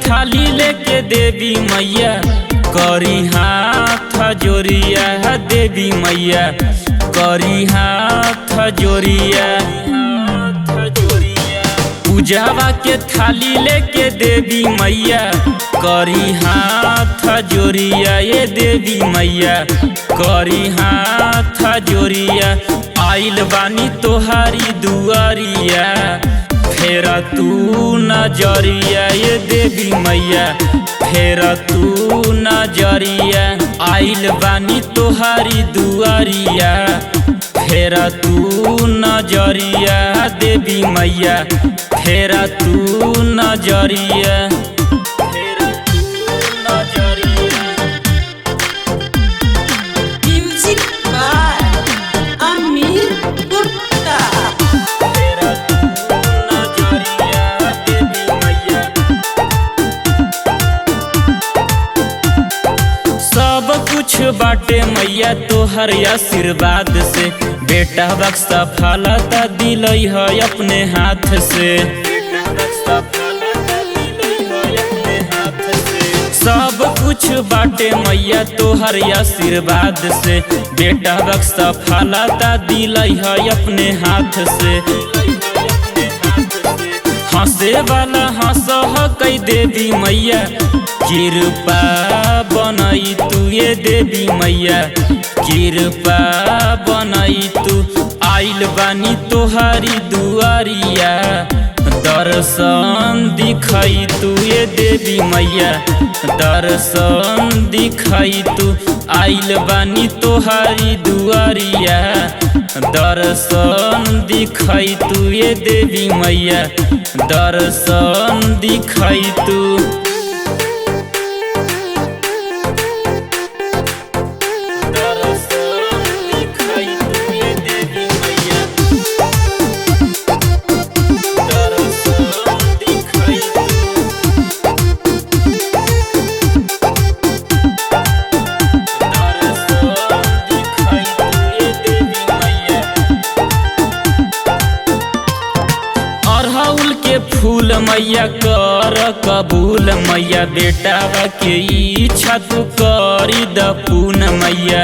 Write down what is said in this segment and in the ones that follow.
थाली लेके देवी मैया करी हाथ जोरिया। देवी मैया करी हाथ जोरिया। पूजावा के थाली लेके देवी मैया करी हाथ जोरिया। ये देवी मैया करी हाथ जोरिया। आइल बानी तोहारी दुआरिया फेरा तू नजरिया। ये देवी मैया फेरा तू नजरिया। आइल बानी तोहारी दुआरिया फेरा तू नजरिया। देवी मैया फेरा तू नजरिया। Music by Amit Gupta. फेरा तू नजरिया। देवी मैया सब कुछ बाटे मैया तोहर आशीर्वाद से। बेटा बक्सा फलता दिलई है अपने हाथ से। सब कुछ बाटे मैया तोहर आशीर्वाद से। बेटा बक्सा फलता दिलई है अपने हाथ से। हंसे वाला हंस कई देवी मैया कृपा बनई तू। ये देवी मैया कृपा बनई तू। आइल बानी तोहारी दुआरिया दर्शन दिखाई तू। ये देवी मैया दर्शन दिखाई तू। आइल बानी तोहारी दुआरिया दर्शन दिखाई तू। ये देवी मैया दर्शन दिखाई तू। अरहुल के फूल मैया कर कबूल मैया। बेटा के इच्छा तू करी द पून मैया।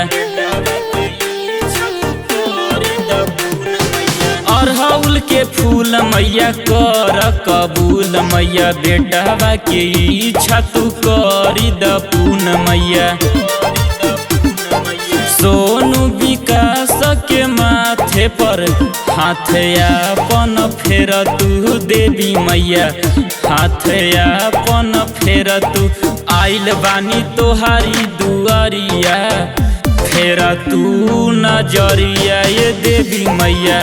अरहुल के फूल मैया कर कबूल मैया। बेटा के इच्छा तू करी द पून मैया। सोनू विकास के माथे पर हाथ अपन फेर तू। देवी मैया हाथ अपन फेर तू। आइल बानी तोहारी दुआरिया फेरा तू नजरिया। ये देवी मैया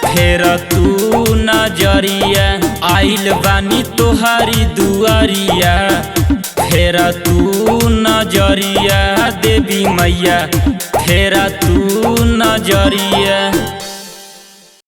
फेरा तू नजरिया। आइल बानी तोहारी दुआरिया फेरा तू नजरिया। देवी मैया फेरा तू नजरिया।